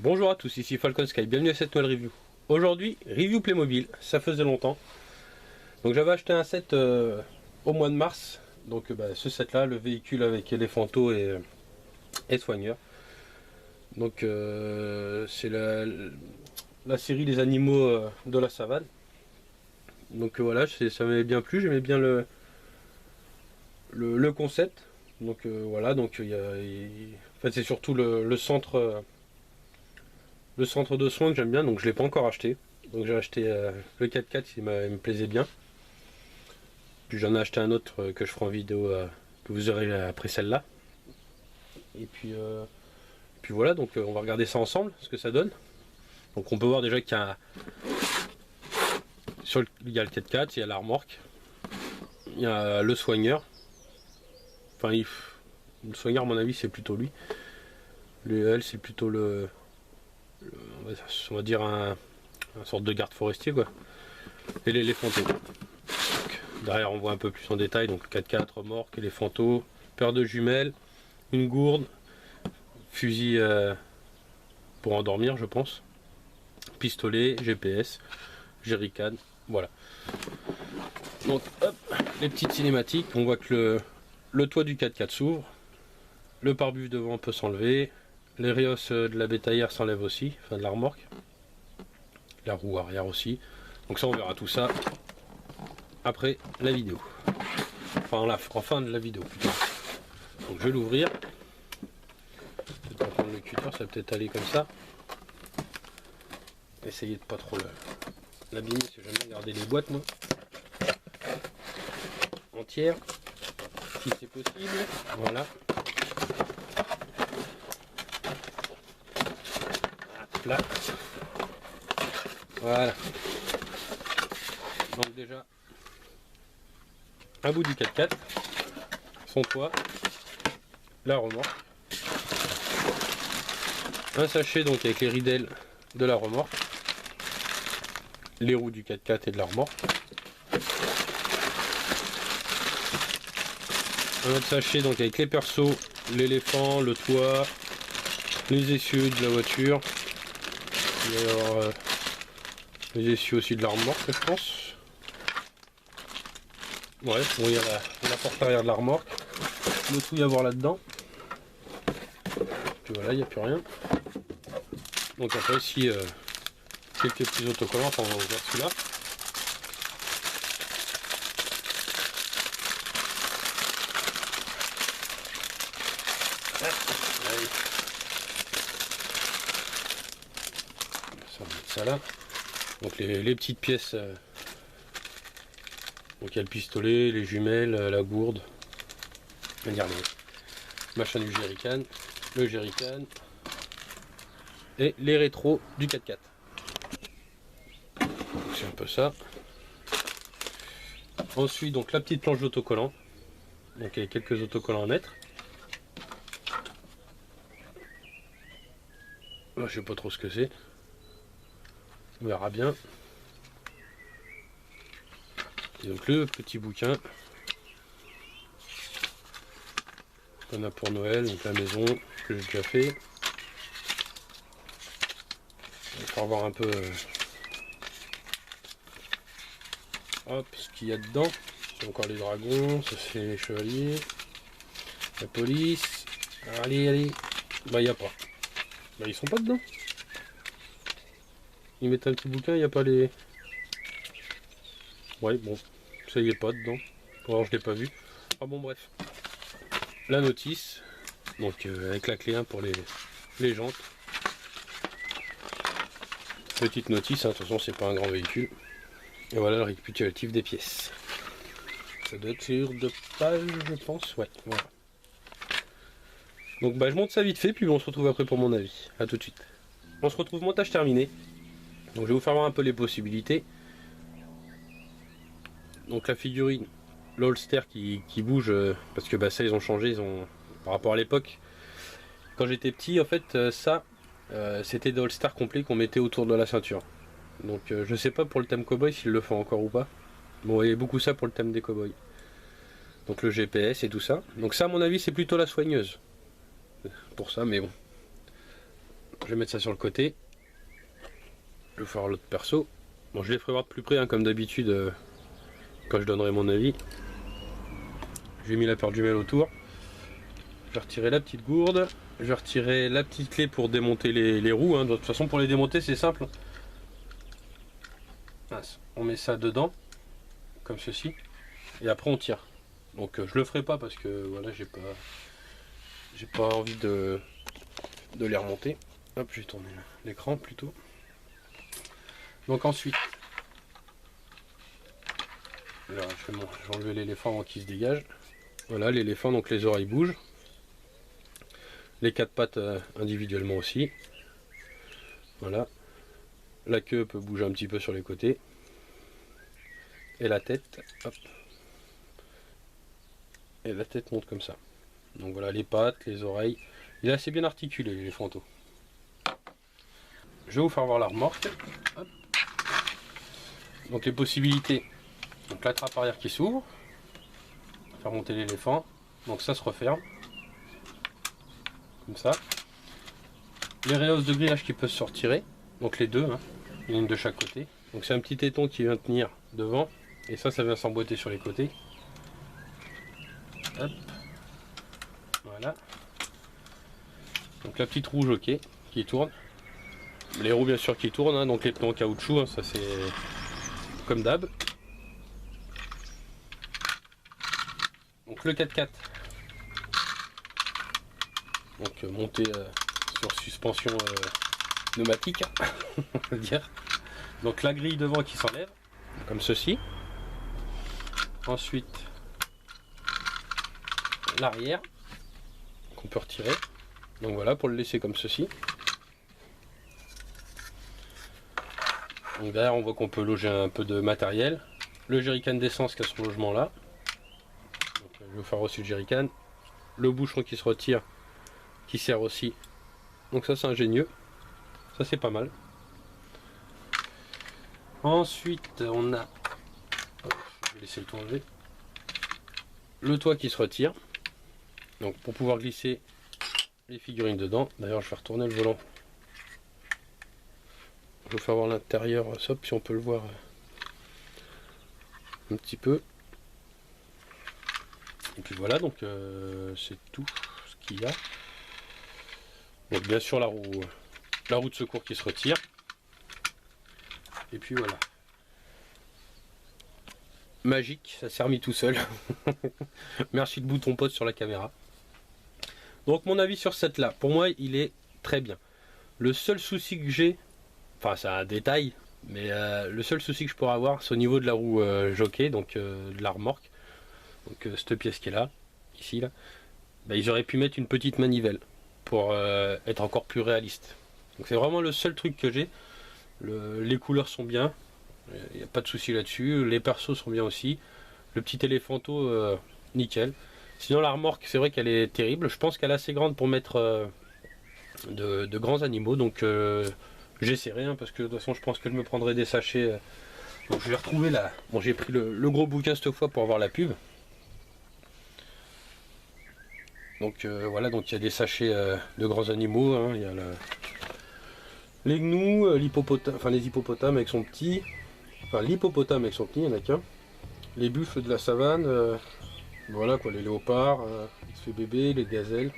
Bonjour à tous, ici Falcon Sky, bienvenue à cette nouvelle review. Aujourd'hui, review Playmobil, ça faisait longtemps. Donc j'avais acheté un set au mois de mars. Donc ce set là, le véhicule avec éléphanto et soigneur. Donc c'est la série des animaux de la savane. Donc voilà, ça m'avait bien plu, j'aimais bien le concept. Donc voilà, donc en fait c'est surtout le centre de soins que j'aime bien, donc je l'ai pas encore acheté. Donc j'ai acheté le 4x4, il me plaisait bien. Puis j'en ai acheté un autre que je ferai en vidéo que vous aurez après celle-là. Et puis voilà, donc on va regarder ça ensemble, ce que ça donne. Donc on peut voir déjà qu'il y a il y a le 4x4, il y a la remorque, il y a le soigneur. Enfin le soigneur à mon avis c'est plutôt lui. Elle c'est plutôt on va dire un sorte de garde forestier quoi. Et l'éléphanto. Derrière on voit un peu plus en détail, donc 4x4, remorque, éléphanto, paire de jumelles, une gourde, fusil pour endormir je pense, pistolet, GPS, jerrycan, voilà. Donc hop, les petites cinématiques, on voit que le toit du 4x4 s'ouvre, le pare-bus devant peut s'enlever, les rayos de la bétaillère s'enlèvent aussi, enfin de la remorque, la roue arrière aussi. Donc ça on verra tout ça après la vidéo, en fin de la vidéo plutôt. Donc je vais l'ouvrir, je vais prendre le cutter, ça va peut-être aller comme ça, essayez de pas trop l'abîmer, parce que j'aime bien garder les boîtes moi entières si c'est possible. Voilà, là. Voilà. Donc déjà un bout du 4x4, son toit, la remorque, un sachet donc avec les ridelles de la remorque, les roues du 4x4 et de la remorque, un autre sachet donc avec les perceaux, l'éléphant, le toit, les essieux de la voiture. Il va y avoir les essieux aussi de la remorque je pense. Ouais, bon, il y a la porte arrière de la remorque. Le tout y avoir là-dedans. Puis voilà, il n'y a plus rien. Donc après ici quelques petits autocollants, on va ouvrir celui-là. Ça, on va mettre ça là. Donc les petites pièces. Donc il y a le pistolet, les jumelles, la gourde, le machin du jerrycan, le jerrycan et les rétros du 4x4. C'est un peu ça. Ensuite donc la petite planche d'autocollant, donc il y a quelques autocollants à mettre. Là, je sais pas trop ce que c'est, on verra bien. Et donc le petit bouquin qu'on a pour Noël, donc la maison que j'ai déjà fait. On va voir un peu hop, ce qu'il y a dedans. C'est encore les dragons, ça c'est les chevaliers, la police. Allez, bah il n'y a pas. Bah ils sont pas dedans. Ils mettent un petit bouquin, il n'y a pas les. Ouais bon, ça y est pas dedans. Alors je l'ai pas vu. Ah bon bref. La notice, donc avec la clé 1 pour les jantes. Petite notice, hein, de toute façon c'est pas un grand véhicule. Et voilà le récapitulatif des pièces. Ça doit être sur 2 pages je pense, ouais, voilà. Donc je monte ça vite fait, puis on se retrouve après pour mon avis. A tout de suite. On se retrouve montage terminé. Donc je vais vous faire voir un peu les possibilités. Donc la figurine, l'All-Star qui bouge, parce que ça ils ont changé, par rapport à l'époque. Quand j'étais petit en fait ça c'était des All-Star complets qu'on mettait autour de la ceinture. Donc je sais pas pour le thème cowboy s'ils le font encore ou pas. Bon il y a beaucoup ça pour le thème des cowboys. Donc le GPS et tout ça. Donc ça à mon avis c'est plutôt la soigneuse. Pour ça mais bon. Je vais mettre ça sur le côté. Je vais faire l'autre perso. Bon, je les ferai voir de plus près, hein, comme d'habitude, quand je donnerai mon avis. J'ai mis la paire de jumelles autour. Je vais retirer la petite gourde. Je vais retirer la petite clé pour démonter les roues. Hein. De toute façon, pour les démonter, c'est simple. On met ça dedans, comme ceci. Et après, on tire. Donc, je le ferai pas parce que voilà, j'ai pas envie de les remonter. Hop, j'ai tourné l'écran plutôt. Donc ensuite, là, je vais enlever l'éléphant avant qu'il se dégage. Voilà, l'éléphant, donc les oreilles bougent. Les quatre pattes individuellement aussi. Voilà. La queue peut bouger un petit peu sur les côtés. Et la tête, hop. Et la tête monte comme ça. Donc voilà, les pattes, les oreilles. Il est assez bien articulé, l'éléphanto. Je vais vous faire voir la remorque. Hop. Donc les possibilités. Donc la trappe arrière qui s'ouvre. Faire monter l'éléphant. Donc ça se referme. Comme ça. Les rehausses de grillage qui peuvent se retirer. Donc les deux, hein. Une de chaque côté. Donc c'est un petit téton qui vient tenir devant. Et ça vient s'emboîter sur les côtés. Hop. Voilà. Donc la petite roue jockey qui tourne. Les roues bien sûr qui tournent, hein, donc les pneus en caoutchouc, hein, ça c'est comme d'hab. Donc le 4x4. Donc monté sur suspension pneumatique, on va dire. Donc la grille devant qui s'enlève, comme ceci. Ensuite l'arrière qu'on peut retirer. Donc voilà, pour le laisser comme ceci. Donc derrière on voit qu'on peut loger un peu de matériel. Le jerrycan d'essence qui a ce logement là. Donc, je vais vous faire aussi le jerrycan. Le bouchon qui se retire, qui sert aussi. Donc ça c'est ingénieux. Ça c'est pas mal. Ensuite on a... je vais laisser le toit enlevé. Le toit qui se retire. Donc pour pouvoir glisser les figurines dedans. D'ailleurs je vais retourner le volant. Je vais vous faire voir l'intérieur, si on peut le voir un petit peu. Et puis voilà, donc c'est tout ce qu'il y a. Donc bien sûr la roue de secours qui se retire. Et puis voilà. Magique, ça s'est remis tout seul. Merci de bouton pause sur la caméra. Donc mon avis sur cette là, pour moi il est très bien. Le seul souci que j'ai, enfin c'est un détail, mais le seul souci que je pourrais avoir c'est au niveau de la roue jockey, donc de la remorque. Donc cette pièce qui est là, ici là, bah, ils auraient pu mettre une petite manivelle pour être encore plus réaliste. Donc c'est vraiment le seul truc que j'ai. Les couleurs sont bien, il n'y a pas de souci là-dessus. Les persos sont bien aussi. Le petit éléphanto, nickel. Sinon la remorque, c'est vrai qu'elle est terrible. Je pense qu'elle est assez grande pour mettre de grands animaux. Donc j'essaierai, hein, parce que de toute façon je pense que je me prendrai des sachets. Donc je vais retrouver là. Bon, j'ai pris le gros bouquin cette fois pour avoir la pub. Donc voilà, donc il y a des sachets de grands animaux, hein. Il y a les gnous, les hippopotames avec son petit, enfin l'hippopotame avec son petit, il n'y en a qu'un. Les buffles de la savane, voilà quoi, les léopards, les bébés, les gazelles,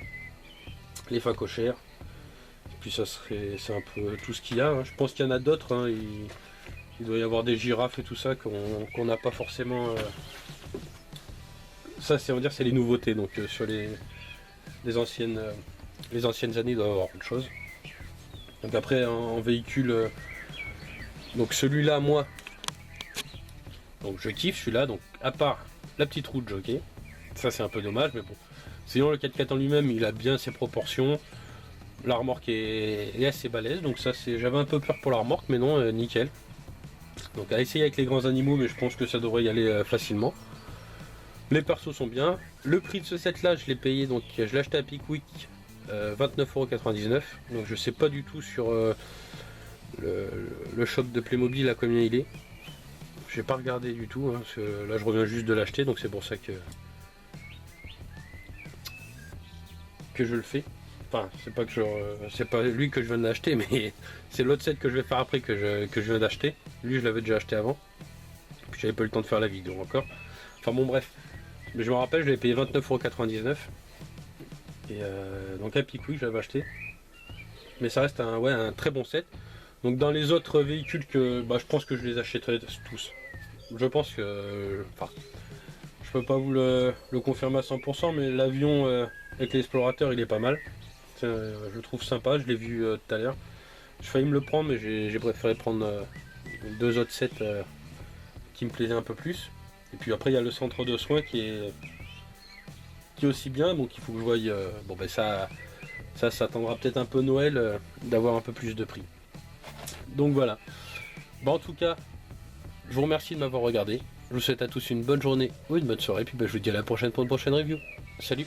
les phacochères. Et puis c'est un peu tout ce qu'il y a, hein. Je pense qu'il y en a d'autres, hein. Il doit y avoir des girafes et tout ça qu'on n'a pas forcément. Ça c'est, on va dire, c'est les nouveautés, donc sur les anciennes années il doit y avoir autre chose. Donc après en véhicule, donc celui-là moi, donc je kiffe celui-là, donc à part la petite roue de jockey, ça c'est un peu dommage mais bon. Sinon le 4x4 en lui-même il a bien ses proportions, la remorque est assez balèze, donc ça c'est, j'avais un peu peur pour la remorque mais non, nickel. Donc à essayer avec les grands animaux mais je pense que ça devrait y aller facilement. Les persos sont bien. Le prix de ce set là je l'ai payé, donc je l'ai acheté à Pickwick 29,99 €. Donc je sais pas du tout sur le shop de Playmobil à combien il est. J'ai pas regardé du tout, hein, parce que là je reviens juste de l'acheter, donc c'est pour ça que je le fais. Enfin, c'est pas lui que je viens d'acheter, mais c'est l'autre set que je vais faire après que je viens d'acheter. Lui, je l'avais déjà acheté avant. Puis j'avais pas eu le temps de faire la vidéo encore. Enfin bon, bref. Mais je me rappelle, je l'avais payé 29,99 €. Et donc à Pic, oui, je l'avais acheté. Mais ça reste un très bon set. Donc dans les autres véhicules que je pense que je les achèterai tous. Je pense que. Enfin, je peux pas vous le confirmer à 100%, mais l'avion avec l'explorateur il est pas mal. Je le trouve sympa, je l'ai vu tout à l'heure. J'ai failli me le prendre, mais j'ai préféré prendre deux autres sets qui me plaisaient un peu plus. Et puis après il y a le centre de soins qui est aussi bien, donc il faut que je voie. Ça attendra peut-être un peu Noël d'avoir un peu plus de prix. Donc voilà. Bon, en tout cas, je vous remercie de m'avoir regardé. Je vous souhaite à tous une bonne journée ou une bonne soirée. Puis je vous dis à la prochaine pour une prochaine review. Salut!